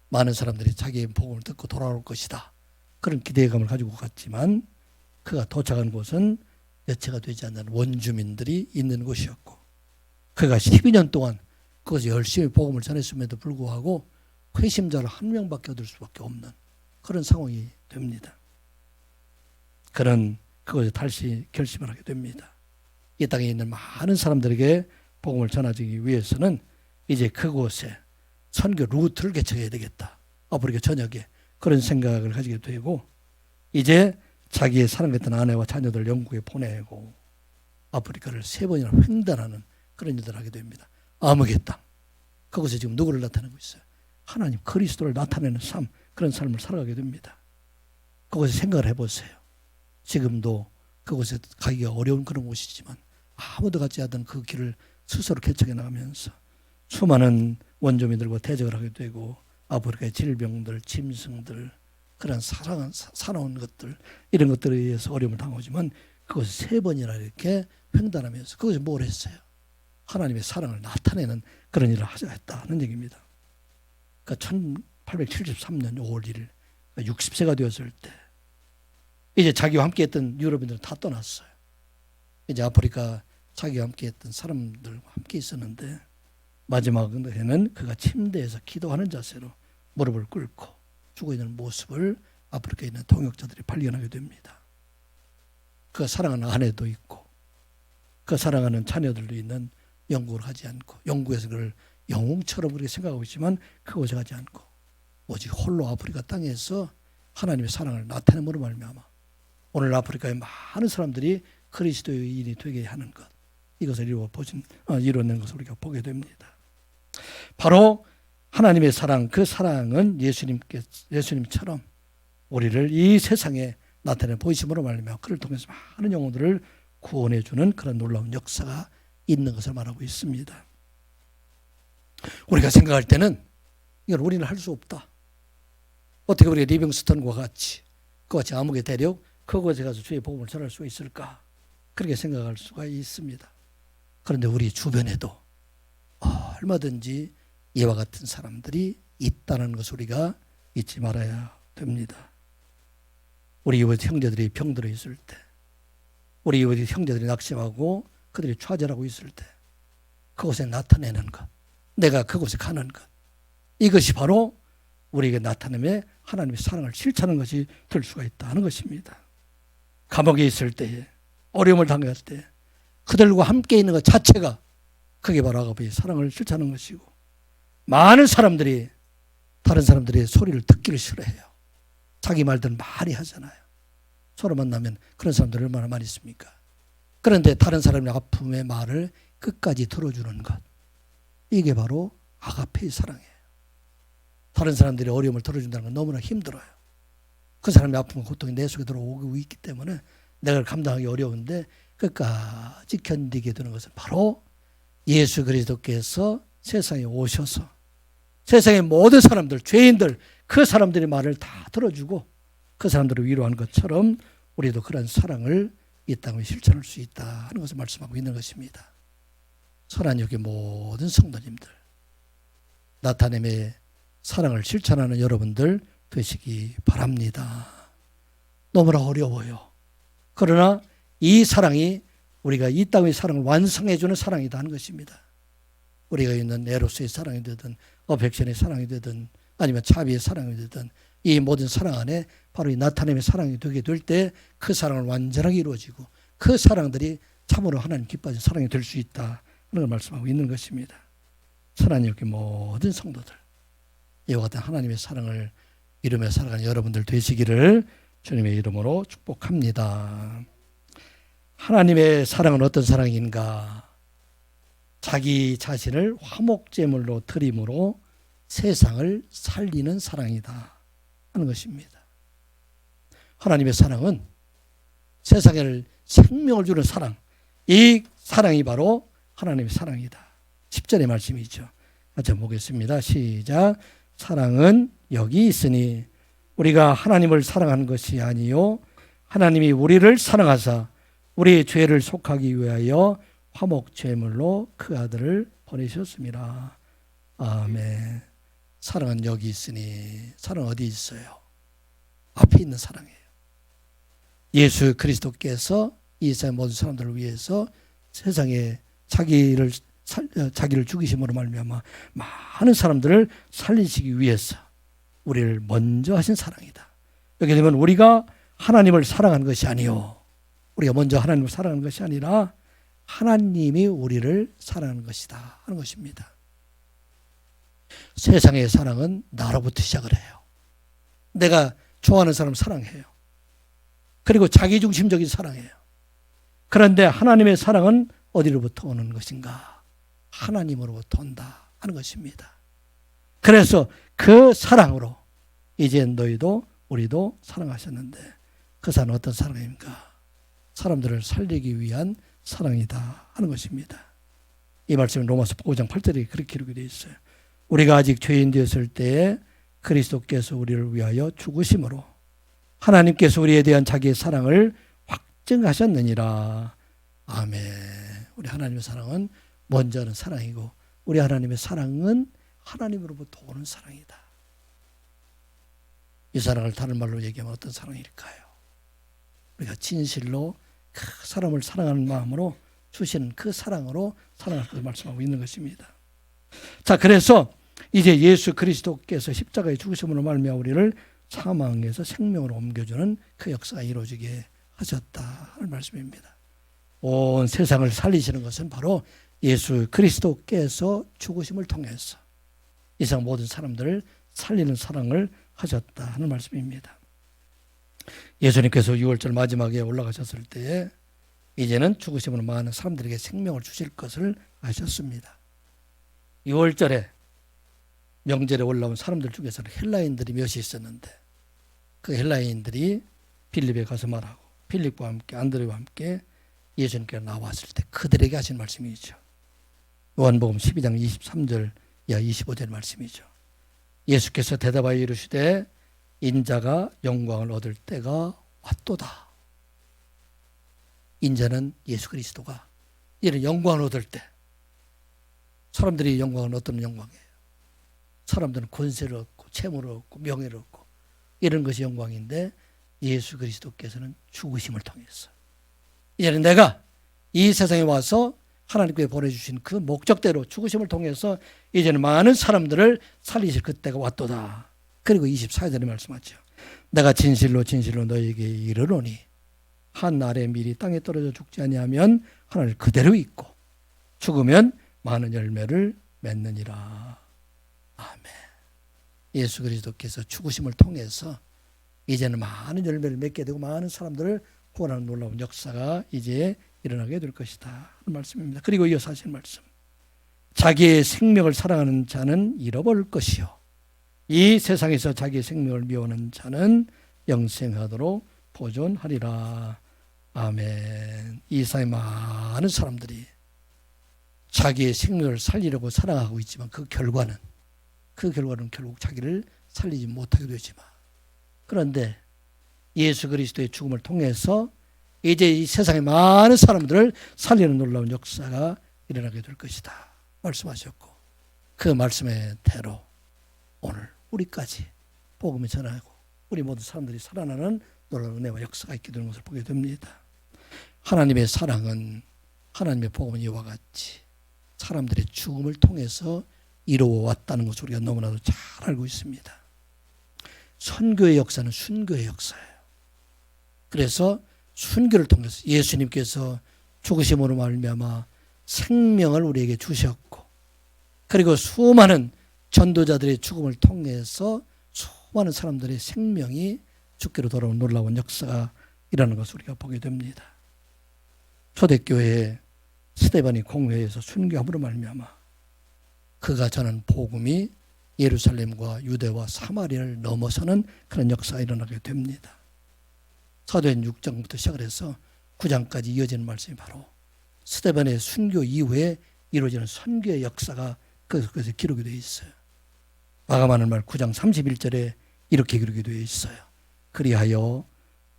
Speaker 1: 많은 사람들이 자기의 복음을 듣고 돌아올 것이다. 그런 기대감을 가지고 갔지만 그가 도착한 곳은 몇 채가 되지 않는 원주민들이 있는 곳이었고 그가 12년 동안 그것에 열심히 복음을 전했음에도 불구하고 회심자를 한 명밖에 얻을 수밖에 없는 그런 상황이 됩니다. 그는 그것에 다시 결심을 하게 됩니다. 이 땅에 있는 많은 사람들에게 복음을 전하기 위해서는 이제 그곳에 선교 루트를 개척해야 되겠다. 아프리카 전역에 그런 생각을 가지게 되고 이제 자기의 사랑했던 아내와 자녀들 영국에 보내고 아프리카를 3번이나 횡단하는 그런 일들을 하게 됩니다. 아무개 땅, 그곳에 지금 누구를 나타내고 있어요? 하나님 그리스도를 나타내는 삶, 그런 삶을 살아가게 됩니다. 그곳에 생각을 해보세요. 지금도 그곳에 가기가 어려운 그런 곳이지만 아무도 가지 않던 그 길을 스스로 개척해 나가면서 수많은 원주민들과 대적을 하게 되고 아프리카의 질병들, 짐승들, 그런 살아온 것들, 이런 것들에 의해서 어려움을 당하지만 그것을 3번이나 이렇게 횡단하면서 그것이 뭘 했어요? 하나님의 사랑을 나타내는 그런 일을 하자 했다는 얘기입니다. 그러니까 1873년 5월 1일 60세가 되었을 때 이제 자기와 함께 했던 유럽인들은 다 떠났어요. 이제 아프리카 자기와 함께 했던 사람들과 함께 있었는데 마지막에는 그가 침대에서 기도하는 자세로 무릎을 꿇고 죽어 있는 모습을 아프리카에 있는 통역자들이 발견하게 됩니다. 그 사랑하는 아내도 있고 그 사랑하는 자녀들도 있는 영국을 가지 않고 영국에서 그를 영웅처럼 그렇게 생각하고 있지만 그곳에 가지 않고 오직 홀로 아프리카 땅에서 하나님의 사랑을 나타내므로 말미암아 오늘 아프리카의 많은 사람들이 그리스도인이 되게 하는 것, 이것을 이루어낸 것을 우리가 보게 됩니다. 바로 하나님의 사랑, 그 사랑은 예수님처럼 우리를 이 세상에 나타내 보이심으로 말미암아 그를 통해서 많은 영혼들을 구원해 주는 그런 놀라운 역사가 있는 것을 말하고 있습니다. 우리가 생각할 때는 이건 우리는 할 수 없다. 어떻게 우리가 리빙스턴과 같이 그같이 암흑의 대륙 그곳에 가서 주의 복음을 전할 수 있을까? 그렇게 생각할 수가 있습니다. 그런데 우리 주변에도 얼마든지 이와 같은 사람들이 있다는 것을 우리가 잊지 말아야 됩니다. 우리 형제들이 병들어 있을 때, 우리 형제들이 낙심하고 그들이 좌절하고 있을 때 그곳에 나타내는 것, 내가 그곳에 가는 것, 이것이 바로 우리에게 나타내며 하나님의 사랑을 실천하는 것이 될 수가 있다는 것입니다. 감옥에 있을 때에, 어려움을 당할 때 그들과 함께 있는 것 자체가 그게 바로 아가페의 사랑을 실천하는 것이고, 많은 사람들이 다른 사람들의 소리를 듣기를 싫어해요. 자기 말들 많이 하잖아요. 서로 만나면 그런 사람들 얼마나 많이 있습니까? 그런데 다른 사람의 아픔의 말을 끝까지 들어주는 것, 이게 바로 아가페의 사랑이에요. 다른 사람들이 어려움을 들어준다는 건 너무나 힘들어요. 그 사람의 아픔과 고통이 내 속에 들어오고 있기 때문에 내가 감당하기 어려운데 끝까지 견디게 되는 것은 바로 예수 그리스도께서 세상에 오셔서 세상의 모든 사람들, 죄인들, 그 사람들의 말을 다 들어주고 그 사람들을 위로한 것처럼 우리도 그런 사랑을 이 땅에 실천할 수 있다 하는 것을 말씀하고 있는 것입니다. 선한역의 모든 성도님들, 나타냄의 사랑을 실천하는 여러분들 되시기 바랍니다. 너무나 어려워요. 그러나 이 사랑이 우리가 이 땅의 사랑을 완성해주는 사랑이다 하는 것입니다. 우리가 있는 에로스의 사랑이 되든 어펙션의 사랑이 되든 아니면 자비의 사랑이 되든 이 모든 사랑 안에 바로 이 나타냄의 사랑이 되게 될 때 그 사랑을 완전하게 이루어지고 그 사랑들이 참으로 하나님 기뻐하는 사랑이 될 수 있다 하는 걸 말씀하고 있는 것입니다. 선한 여기 모든 성도들, 이와 같은 하나님의 사랑을 이루며 살아가는 여러분들 되시기를 주님의 이름으로 축복합니다. 하나님의 사랑은 어떤 사랑인가? 자기 자신을 화목제물로 드림으로 세상을 살리는 사랑이다 하는 것입니다. 하나님의 사랑은 세상에 생명을 주는 사랑, 이 사랑이 바로 하나님의 사랑이다. 10절의 말씀이죠. 같이 보겠습니다. 시작. 사랑은 여기 있으니 우리가 하나님을 사랑하는 것이 아니요 하나님이 우리를 사랑하사 우리의 죄를 속하기 위하여 화목제물로 그 아들을 보내셨습니다. 아멘. 사랑은 여기 있으니, 사랑은 어디 있어요? 앞에 있는 사랑이에요. 예수 그리스도께서 이 세상 모든 사람들을 위해서 세상에 자기를 죽이심으로 말미암아 많은 사람들을 살리시기 위해서 우리를 먼저 하신 사랑이다. 여기 되면 우리가 하나님을 사랑하는 것이 아니요, 우리가 먼저 하나님을 사랑하는 것이 아니라 하나님이 우리를 사랑하는 것이다 하는 것입니다. 세상의 사랑은 나로부터 시작을 해요. 내가 좋아하는 사람을 사랑해요. 그리고 자기중심적인 사랑이에요. 그런데 하나님의 사랑은 어디로부터 오는 것인가? 하나님으로부터 온다 하는 것입니다. 그래서 그 사랑으로 이제 너희도 우리도 사랑하셨는데 그 사랑은 어떤 사랑입니까? 사람들을 살리기 위한 사랑이다 하는 것입니다. 이 말씀은 로마서 5장 8절에 그렇게 기록이 되어 있어요. 우리가 아직 죄인 되었을 때에 그리스도께서 우리를 위하여 죽으심으로 하나님께서 우리에 대한 자기의 사랑을 확증하셨느니라. 아멘. 우리 하나님의 사랑은 먼저 하는 사랑이고 우리 하나님의 사랑은 하나님으로부터 오는 사랑이다. 이 사랑을 다른 말로 얘기하면 어떤 사랑일까요? 우리가 진실로 그 사람을 사랑하는 마음으로 주시는 그 사랑으로 사랑할 것을 말씀하고 있는 것입니다. 자, 그래서 이제 예수 그리스도께서 십자가에 죽으심으로 말미암아 우리를 사망에서 생명으로 옮겨주는 그 역사가 이루어지게 하셨다 하는 말씀입니다. 온 세상을 살리시는 것은 바로 예수 그리스도께서 죽으심을 통해서 이 세상 모든 사람들을 살리는 사랑을 하셨다 하는 말씀입니다. 예수님께서 6월절 마지막에 올라가셨을 때에 이제는 죽으심으로 많은 사람들에게 생명을 주실 것을 아셨습니다. 6월절에 명절에 올라온 사람들 중에서는 헬라인들이 몇이 있었는데 그 헬라인들이 빌립에 가서 말하고 빌립과 함께 안드레와 함께 예수님께서 나왔을 때 그들에게 하신 말씀이죠. 요한복음 12장 23절 이하 25절 말씀이죠. 예수께서 대답하여 이르시되 인자가 영광을 얻을 때가 왔도다. 인자는 예수 그리스도가 이런 영광을 얻을 때, 사람들이 영광은 어떤 영광이에요? 사람들은 권세를 얻고 채무를 얻고 명예를 얻고 이런 것이 영광인데 예수 그리스도께서는 죽으심을 통해서 이제는 내가 이 세상에 와서 하나님께 보내주신 그 목적대로 죽으심을 통해서 이제는 많은 사람들을 살리실 그때가 왔도다. 그리고 24절에 말씀하죠. 내가 진실로 진실로 너희에게 이르노니 한 알의 밀이 땅에 떨어져 죽지 아니하면 하늘 그대로 있고 죽으면 많은 열매를 맺느니라. 아멘. 예수 그리스도께서 죽으심을 통해서 이제는 많은 열매를 맺게 되고 많은 사람들을 구원하는 놀라운 역사가 이제 일어나게 될 것이다 하는 말씀입니다. 그리고 이어서 하신 말씀. 자기의 생명을 사랑하는 자는 잃어버릴 것이요 이 세상에서 자기의 생명을 미워하는 자는 영생하도록 보존하리라. 아멘. 이 세상에 많은 사람들이 자기의 생명을 살리려고 살아가고 있지만 그 결과는 결국 자기를 살리지 못하게 되지만 그런데 예수 그리스도의 죽음을 통해서 이제 이 세상의 많은 사람들을 살리는 놀라운 역사가 일어나게 될 것이다 말씀하셨고 그 말씀의 대로 오늘 우리까지 복음을 전하고 우리 모든 사람들이 살아나는 놀라운 은혜와 역사가 있게 되는 것을 보게 됩니다. 하나님의 사랑은 하나님의 복음은 이와 같이 사람들의 죽음을 통해서 이루어왔다는 것을 우리가 너무나도 잘 알고 있습니다. 선교의 역사는 순교의 역사예요. 그래서 순교를 통해서 예수님께서 죽으심으로 말미암아 생명을 우리에게 주셨고 그리고 수많은 전도자들의 죽음을 통해서 수많은 사람들의 생명이 죽기로 돌아온 놀라운 역사가 일어나는 것을 우리가 보게 됩니다. 초대교회에 스데반이 공회에서 순교함으로 말미암아 그가 전한 복음이 예루살렘과 유대와 사마리아를 넘어서는 그런 역사가 일어나게 됩니다. 사도행 6장부터 시작을 해서 9장까지 이어지는 말씀이 바로 스데반의 순교 이후에 이루어지는 선교의 역사가 그것에 기록이 되어 있어요. 마가마는 말 9장 31절에 이렇게 기록이 되어 있어요. 그리하여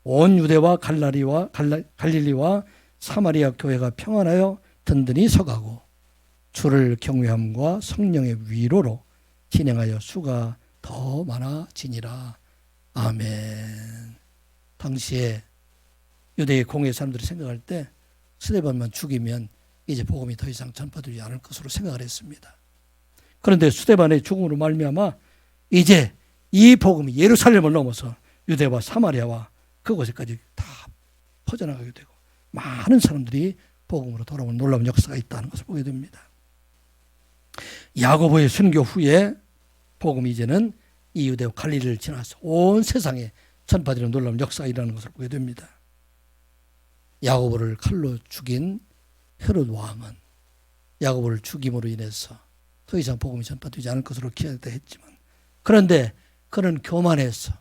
Speaker 1: 온 유대와 갈릴리와 사마리아 교회가 평안하여 든든히 서가고 주를 경외함과 성령의 위로로 진행하여 수가 더 많아지니라. 아멘. 당시에 유대의 공회 사람들이 생각할 때 스데반만 죽이면 이제 복음이 더 이상 전파되지 않을 것으로 생각을 했습니다. 그런데 스데반의 죽음으로 말미암아 이제 이 복음이 예루살렘을 넘어서 유대와 사마리아와 그곳에까지 다 퍼져나가게 되고 많은 사람들이 복음으로 돌아온 놀라운 역사가 있다는 것을 보게 됩니다. 야고보의 순교 후에 복음이 이제는 이 유대와 갈릴리를 지나서 온 세상에 전파되는 놀라운 역사가 일어나는 것을 보게 됩니다. 야고보를 칼로 죽인 헤롯 왕은 야고보를 죽임으로 인해서 더 이상 복음이 전파되지 않을 것으로 기대했다 했지만 그런데 그는 교만해서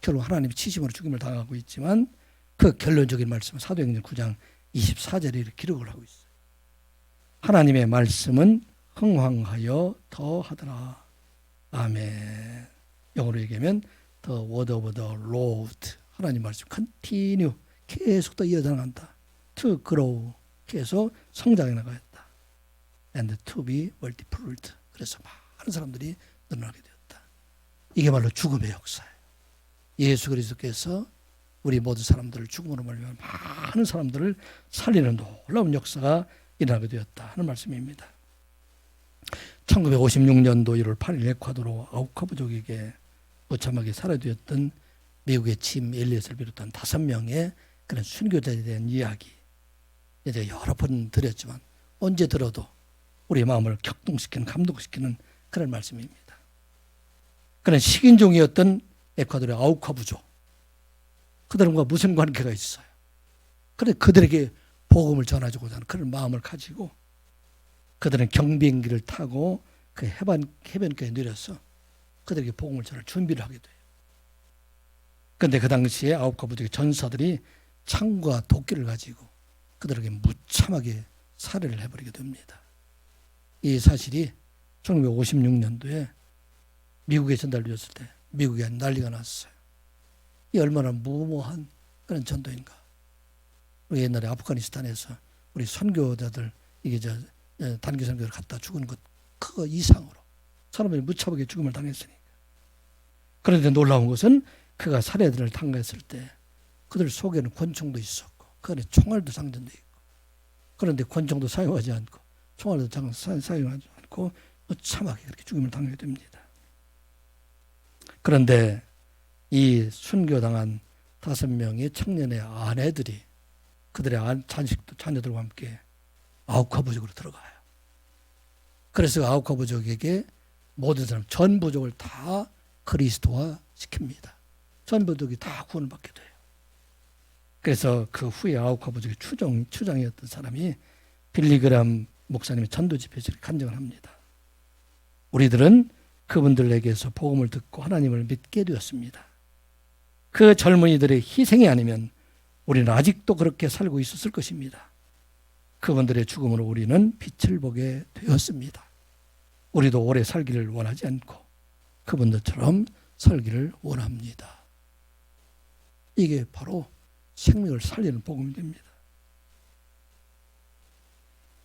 Speaker 1: 결국 하나님이 치심으로 죽임을 당하고 있지만 그 결론적인 말씀은 사도행전 9장 24절에 이렇게 기록을 하고 있어요. 하나님의 말씀은 흥황하여 더하더라. 아멘. 영어로 얘기하면 The word of the Lord. 하나님 말씀 continue 계속 더 이어나간다. To grow 계속 성장해 나가였다. And to be multiplied. 그래서 많은 사람들이 늘어나게 되었다. 이게 바로 죽음의 역사예요. 예수 그리스도께서 우리 모든 사람들을 죽음으로 말미암아 많은 사람들을 살리는 놀라운 역사가 일어나게 되었다 하는 말씀입니다. 1956년도 1월 8일 에콰도르 아우카부족에게 무참하게 살해되었던 미국의 짐 엘리엇을 비롯한 5명의 그런 순교자에 대한 이야기 이제 여러 번 드렸지만 언제 들어도 우리의 마음을 격동시키는 감동시키는 그런 말씀입니다. 그런 식인종이었던 에콰도르의 아우카부족 그들과 무슨 관계가 있어요? 그런데 그들에게 복음을 전하고자 하는 그런 마음을 가지고 그들은 경비행기를 타고 그 해변가에 내려서 그들에게 복음을 전할 준비를 하게 돼요. 그런데 그 당시에 아홉 부족의 전사들이 창과 도끼를 가지고 그들에게 무참하게 살해를 해버리게 됩니다. 이 사실이 1956년도에 미국에 전달되었을 때 미국에 난리가 났어요. 이 얼마나 무모한 그런 전도인가. 우리 옛날에 아프가니스탄에서 우리 선교자들 이게 단기 선교를 갖다 죽은 것 그 이상으로 사람들이 무참하게 죽음을 당했으니까. 그런데 놀라운 것은 그가 살해들을 당했을 때 그들 속에는 권총도 있었고 그 안에 총알도 장전되어 있고 그런데 권총도 사용하지 않고 총알도 사용하지 않고 무참하게 그렇게 죽음을 당하게 됩니다. 그런데 이 순교당한 5명의 청년의 아내들이 그들의 자녀들과 함께 아우카 부족으로 들어가요. 그래서 아우카 부족에게 모든 사람 전 부족을 다 그리스도화 시킵니다. 전 부족이 다 구원을 받게 돼요. 그래서 그 후에 아우카 부족의 추장이었던 사람이 빌리그람 목사님의 전도 집회에서 간증을 합니다. 우리들은 그분들에게서 복음을 듣고 하나님을 믿게 되었습니다. 그 젊은이들의 희생이 아니면 우리는 아직도 그렇게 살고 있었을 것입니다. 그분들의 죽음으로 우리는 빛을 보게 되었습니다. 우리도 오래 살기를 원하지 않고 그분들처럼 살기를 원합니다. 이게 바로 생명을 살리는 복음이 됩니다.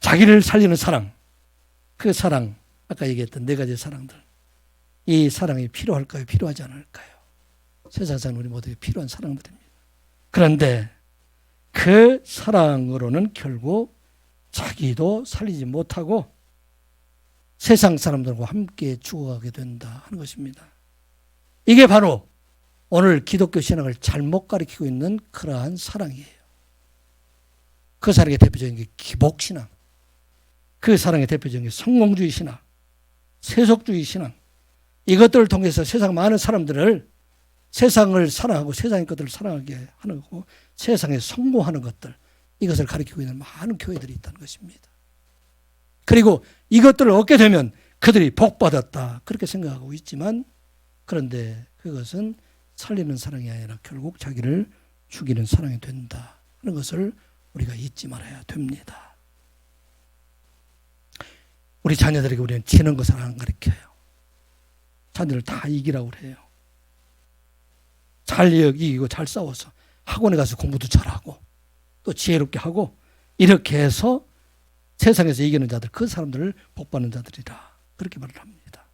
Speaker 1: 자기를 살리는 사랑, 그 사랑, 아까 얘기했던 4가지 사랑들, 이 사랑이 필요할까요? 필요하지 않을까요? 세상에서는 우리 모두에게 필요한 사랑들입니다. 그런데 그 사랑으로는 결국 자기도 살리지 못하고 세상 사람들과 함께 죽어가게 된다 하는 것입니다. 이게 바로 오늘 기독교 신앙을 잘못 가르치고 있는 그러한 사랑이에요. 그 사랑의 대표적인 게 기복신앙, 그 사랑의 대표적인 게 성공주의 신앙, 세속주의 신앙, 이것들을 통해서 세상 많은 사람들을 세상을 사랑하고 세상의 것들을 사랑하게 하는 거고 세상에 성공하는 것들, 이것을 가르치고 있는 많은 교회들이 있다는 것입니다. 그리고 이것들을 얻게 되면 그들이 복받았다 그렇게 생각하고 있지만 그런데 그것은 살리는 사랑이 아니라 결국 자기를 죽이는 사랑이 된다 하는 것을 우리가 잊지 말아야 됩니다. 우리 자녀들에게 우리는 지는 것을 안 가르쳐요. 자녀를 다 이기라고 그래요. 잘 이기고 잘 싸워서 학원에 가서 공부도 잘하고 또 지혜롭게 하고 이렇게 해서 세상에서 이기는 자들, 그 사람들을 복받는 자들이라 그렇게 말을 합니다.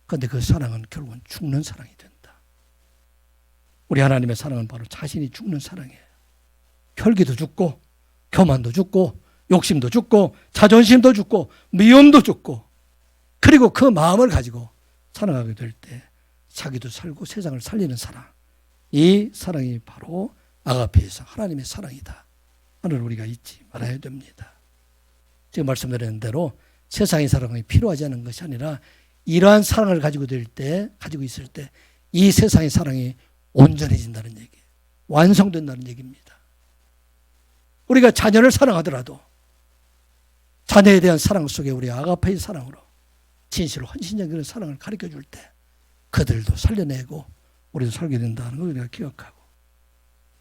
Speaker 1: 그런데 그 사랑은 결국은 죽는 사랑이 된다. 우리 하나님의 사랑은 바로 자신이 죽는 사랑이에요. 혈기도 죽고 교만도 죽고 욕심도 죽고 자존심도 죽고 미움도 죽고 그리고 그 마음을 가지고 사랑하게 될 때 자기도 살고 세상을 살리는 사랑, 이 사랑이 바로 아가페에서 하나님의 사랑이다 하는 우리가 잊지 말아야 됩니다. 지금 말씀드린 대로 세상의 사랑이 필요하지 않은 것이 아니라 이러한 사랑을 가지고 있을 때 이 세상의 사랑이 온전해진다는 얘기예요. 완성된다는 얘기입니다. 우리가 자녀를 사랑하더라도 자녀에 대한 사랑 속에 우리 아가페의 사랑으로 진실로 헌신적인 사랑을 가르쳐 줄 때 그들도 살려내고 우리도 살게 된다는 걸 우리가 기억하고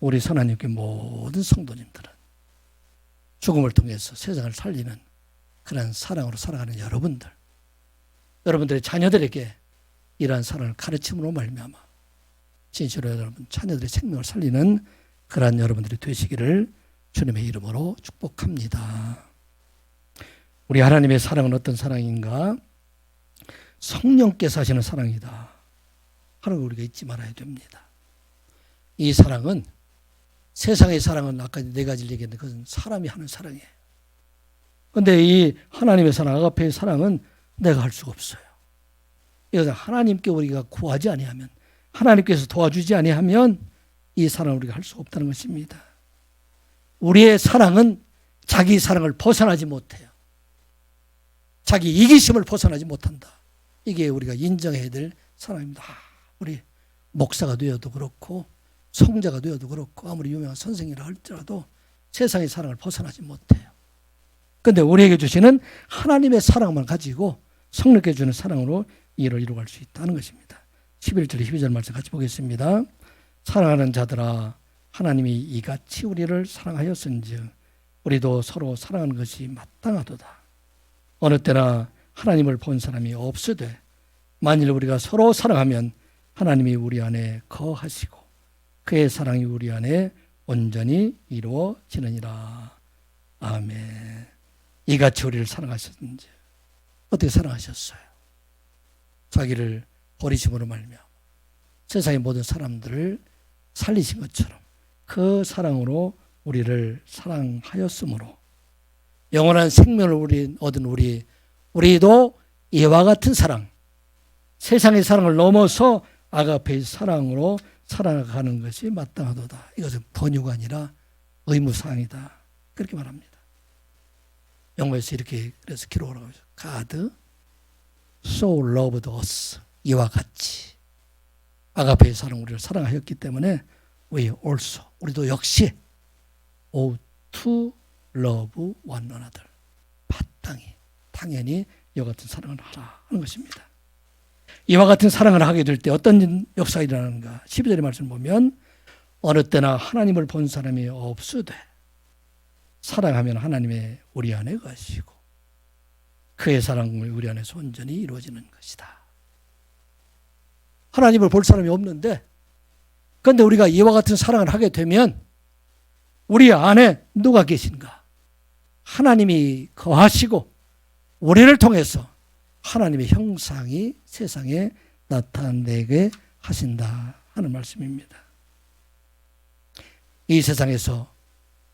Speaker 1: 우리 하나님께 모든 성도님들은 죽음을 통해서 세상을 살리는 그런 사랑으로 살아가는 여러분들의 자녀들에게 이러한 사랑을 가르침으로 말미암아 진실로 여러분 자녀들의 생명을 살리는 그러한 여러분들이 되시기를 주님의 이름으로 축복합니다. 우리 하나님의 사랑은 어떤 사랑인가? 성령께서 하시는 사랑이다 하는 걸 우리가 잊지 말아야 됩니다. 이 사랑은 세상의 사랑은 아까 4가지를 얘기했는데 그것은 사람이 하는 사랑이에요. 그런데 이 하나님의 사랑, 아가페의 사랑은 내가 할 수가 없어요. 이것은 하나님께 우리가 구하지 아니하면 하나님께서 도와주지 아니하면 이 사랑을 우리가 할 수가 없다는 것입니다. 우리의 사랑은 자기 사랑을 벗어나지 못해요. 자기 이기심을 벗어나지 못한다. 이게 우리가 인정해야 될 사랑입니다. 우리 목사가 되어도 그렇고 성자가 되어도 그렇고 아무리 유명한 선생이라 할지라도 세상의 사랑을 벗어나지 못해요. 그런데 우리에게 주시는 하나님의 사랑만 가지고 성령께 주는 사랑으로 이를 이루어갈 수 있다는 것입니다. 11절 12절 말씀 같이 보겠습니다. 사랑하는 자들아 하나님이 이같이 우리를 사랑하였은즉 우리도 서로 사랑하는 것이 마땅하도다. 어느 때나 하나님을 본 사람이 없으되 만일 우리가 서로 사랑하면 하나님이 우리 안에 거하시고 그의 사랑이 우리 안에 온전히 이루어지느니라. 아멘. 이같이 우리를 사랑하셨는지 어떻게 사랑하셨어요? 자기를 버리심으로 말미암아 세상의 모든 사람들을 살리신 것처럼 그 사랑으로 우리를 사랑하였으므로 영원한 생명을 얻은 우리도 이와 같은 사랑, 세상의 사랑을 넘어서 아가페의 사랑으로 살아가는 것이 마땅하도다. 이것은 번유가 아니라 의무사항이다. 그렇게 말합니다. 영어에서 이렇게 그래서 기록을 하고 있어요. God so loved us. 이와 같이 아가페의 사랑 우리를 사랑하였기 때문에 we also 우리도 역시 ought to love one another. 마땅히 당연히 이와 같은 사랑을 하라 하는 것입니다. 이와 같은 사랑을 하게 될 때 어떤 역사가 일어나는가? 12절의 말씀을 보면 어느 때나 하나님을 본 사람이 없으되 사랑하면 하나님의 우리 안에 거하시고 그의 사랑을 우리 안에서 온전히 이루어지는 것이다. 하나님을 볼 사람이 없는데 그런데 우리가 이와 같은 사랑을 하게 되면 우리 안에 누가 계신가? 하나님이 거하시고 우리를 통해서 하나님의 형상이 세상에 나타내게 하신다 하는 말씀입니다. 이 세상에서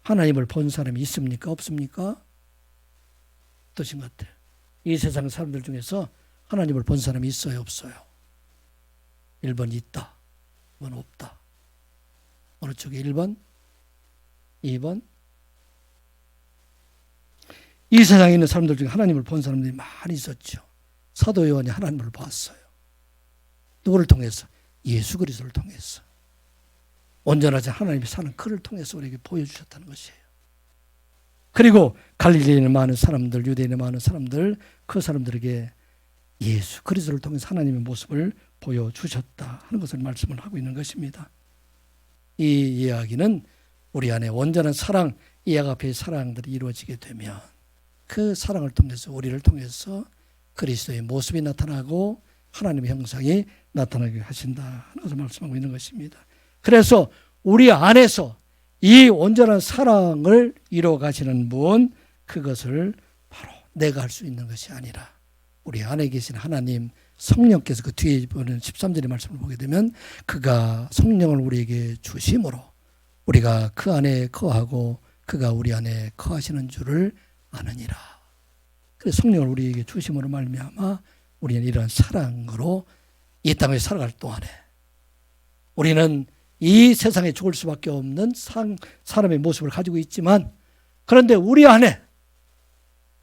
Speaker 1: 하나님을 본 사람이 있습니까? 없습니까? 어떠신 것 같아요? 이 세상 사람들 중에서 하나님을 본 사람이 있어요? 없어요? 1번 있다, 2번 없다. 어느 쪽에 1번, 2번? 이 세상에 있는 사람들 중에 하나님을 본 사람들이 많이 있었죠. 사도 요한이 하나님을 봤어요. 누구를 통해서? 예수 그리스도를 통해서. 온전하지 하나님이 사는 그를 통해서 우리에게 보여주셨다는 것이에요. 그리고 갈릴리에 있는 많은 사람들, 유대인에 있는 많은 사람들, 그 사람들에게 예수 그리스도를 통해서 하나님의 모습을 보여주셨다 하는 것을 말씀을 하고 있는 것입니다. 이 이야기는 우리 안에 온전한 사랑, 이 아가페의 사랑들이 이루어지게 되면 그 사랑을 통해서 우리를 통해서 그리스도의 모습이 나타나고 하나님의 형상이 나타나게 하신다 하는 것을 말씀하고 있는 것입니다. 그래서 우리 안에서 이 온전한 사랑을 이루어 가시는 분, 그것을 바로 내가 할 수 있는 것이 아니라 우리 안에 계신 하나님 성령께서 그 뒤에 보는 13절의 말씀을 보게 되면 그가 성령을 우리에게 주심으로 우리가 그 안에 거하고 그가 우리 안에 거하시는 줄을 아느니라. 그래서 성령을 우리에게 주심으로 말미암아 우리는 이러한 사랑으로 이 땅에 살아갈 동안에 우리는 이 세상에 죽을 수밖에 없는 사람의 모습을 가지고 있지만 그런데 우리 안에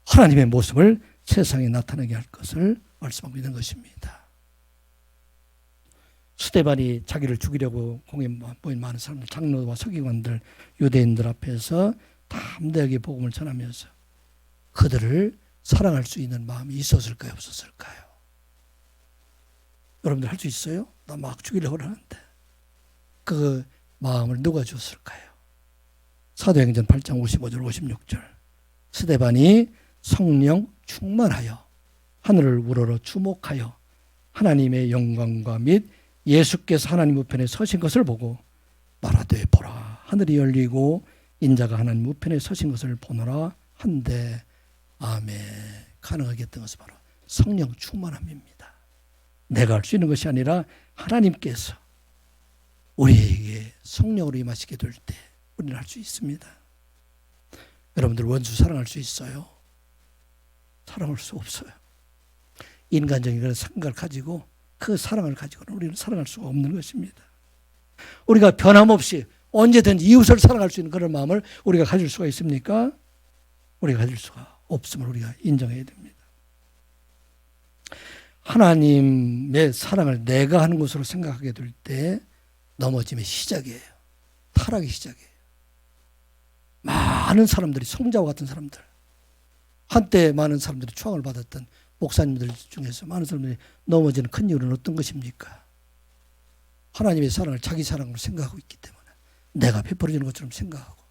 Speaker 1: 하나님의 모습을 세상에 나타나게 할 것을 말씀하고 있는 것입니다. 스데반이 자기를 죽이려고 공에 모인 많은 사람들, 장로와 서기관들, 유대인들 앞에서 담대하게 복음을 전하면서 그들을 사랑할 수 있는 마음이 있었을까요? 없었을까요? 여러분들 할 수 있어요? 나 막 죽이려고 하는데 그 마음을 누가 줬을까요? 사도행전 8장 55절 56절 스데반이 성령 충만하여 하늘을 우러러 주목하여 하나님의 영광과 및 예수께서 하나님 우편에 서신 것을 보고 말하되 보라 하늘이 열리고 인자가 하나님 우편에 서신 것을 보노라 한데 아멘. 가능하게 했던 것은 바로 성령 충만함입니다. 내가 할 수 있는 것이 아니라 하나님께서 우리에게 성령으로 임하시게 될 때 우리는 할 수 있습니다. 여러분들 원수 사랑할 수 있어요? 사랑할 수 없어요. 인간적인 그런 생각을 가지고 그 사랑을 가지고는 우리는 사랑할 수가 없는 것입니다. 우리가 변함없이 언제든지 이웃을 사랑할 수 있는 그런 마음을 우리가 가질 수가 있습니까? 우리가 가질 수가 없음을 우리가 인정해야 됩니다. 하나님의 사랑을 내가 하는 것으로 생각하게 될 때 넘어짐의 시작이에요. 타락의 시작이에요. 많은 사람들이 성자와 같은 사람들, 한때 많은 사람들이 추앙을 받았던 목사님들 중에서 많은 사람들이 넘어지는 큰 이유는 어떤 것입니까? 하나님의 사랑을 자기 사랑으로 생각하고 있기 때문에, 내가 베풀어주는 것처럼 생각하고,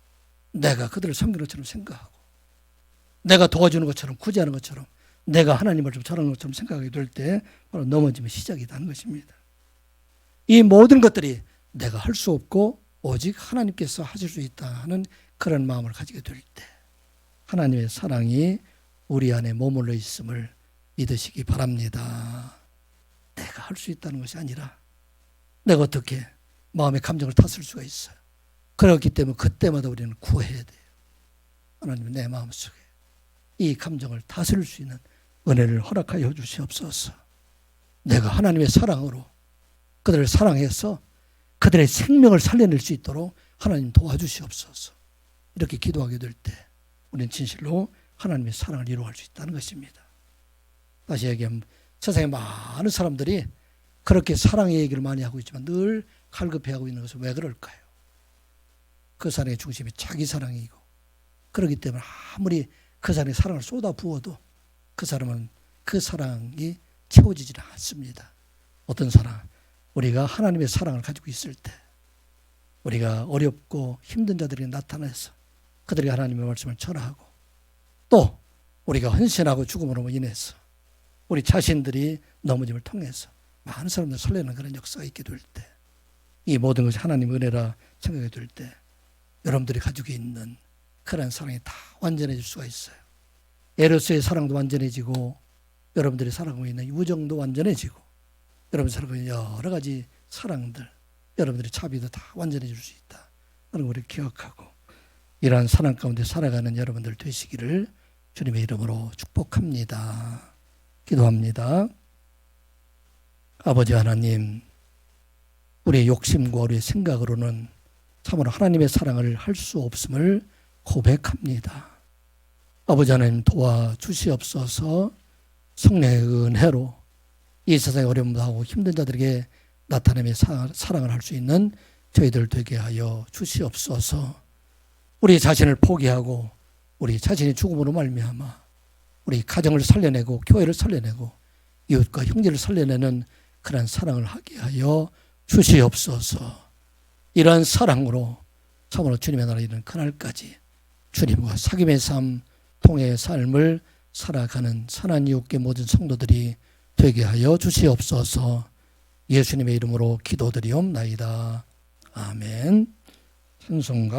Speaker 1: 내가 그들을 섬기는 것처럼 생각하고, 내가 도와주는 것처럼, 구제하는 것처럼, 내가 하나님을 좀 잘하는 것처럼 생각하게 될 때 바로 넘어짐의 시작이라는 것입니다. 이 모든 것들이 내가 할 수 없고 오직 하나님께서 하실 수 있다 하는 그런 마음을 가지게 될 때 하나님의 사랑이 우리 안에 머물러 있음을 믿으시기 바랍니다. 내가 할 수 있다는 것이 아니라 내가 어떻게 마음의 감정을 다스릴 수가 있어요. 그렇기 때문에 그때마다 우리는 구해야 돼요. 하나님은 내 마음속에 이 감정을 다스릴 수 있는 은혜를 허락하여 주시옵소서. 내가 하나님의 사랑으로 그들을 사랑해서 그들의 생명을 살려낼 수 있도록 하나님 도와주시옵소서. 이렇게 기도하게 될 때 우리는 진실로 하나님의 사랑을 이루어갈 수 있다는 것입니다. 다시 얘기하면 세상에 많은 사람들이 그렇게 사랑의 얘기를 많이 하고 있지만 늘 갈급해하고 있는 것은 왜 그럴까요? 그 사랑의 중심이 자기 사랑이고, 그렇기 때문에 아무리 그 사람의 사랑을 쏟아 부어도 그 사람은 그 사랑이 채워지지는 않습니다. 어떤 사랑? 우리가 하나님의 사랑을 가지고 있을 때, 우리가 어렵고 힘든 자들에게 나타나서 그들에게 하나님의 말씀을 전하고, 또 우리가 헌신하고 죽음으로 인해서 우리 자신들이 넘어짐을 통해서 많은 사람들 설레는 그런 역사가 있게 될 때, 이 모든 것이 하나님의 은혜라 생각이 될 때 여러분들이 가지고 있는 그런 사랑이 다 완전해질 수가 있어요. 에로스의 사랑도 완전해지고, 여러분들이 사랑하고 있는 우정도 완전해지고, 여러분 사랑하고 있는 여러 가지 사랑들, 여러분들의 자비도 다 완전해질 수 있다 하는 걸 기억하고, 이러한 사랑 가운데 살아가는 여러분들 되시기를 주님의 이름으로 축복합니다. 기도합니다. 아버지 하나님, 우리의 욕심과 우리의 생각으로는 참으로 하나님의 사랑을 할 수 없음을 고백합니다. 아버지 하나님, 도와주시옵소서. 성령의 은혜로 이 세상의 어려움도 하고 힘든 자들에게 나타내며 사랑을 할 수 있는 저희들 되게 하여 주시옵소서. 우리 자신을 포기하고 우리 자신의 죽음으로 말미암아 우리 가정을 살려내고 교회를 살려내고 이웃과 형제를 살려내는 그런 사랑을 하게 하여 주시옵소서. 이러한 사랑으로 참으로 주님의 나라에 이르는 그날까지 주님과 사귐의 삶, 통의 삶을 살아가는 선한 이웃계 모든 성도들이 되게 하여 주시옵소서. 예수님의 이름으로 기도드리옵나이다. 아멘. 찬송가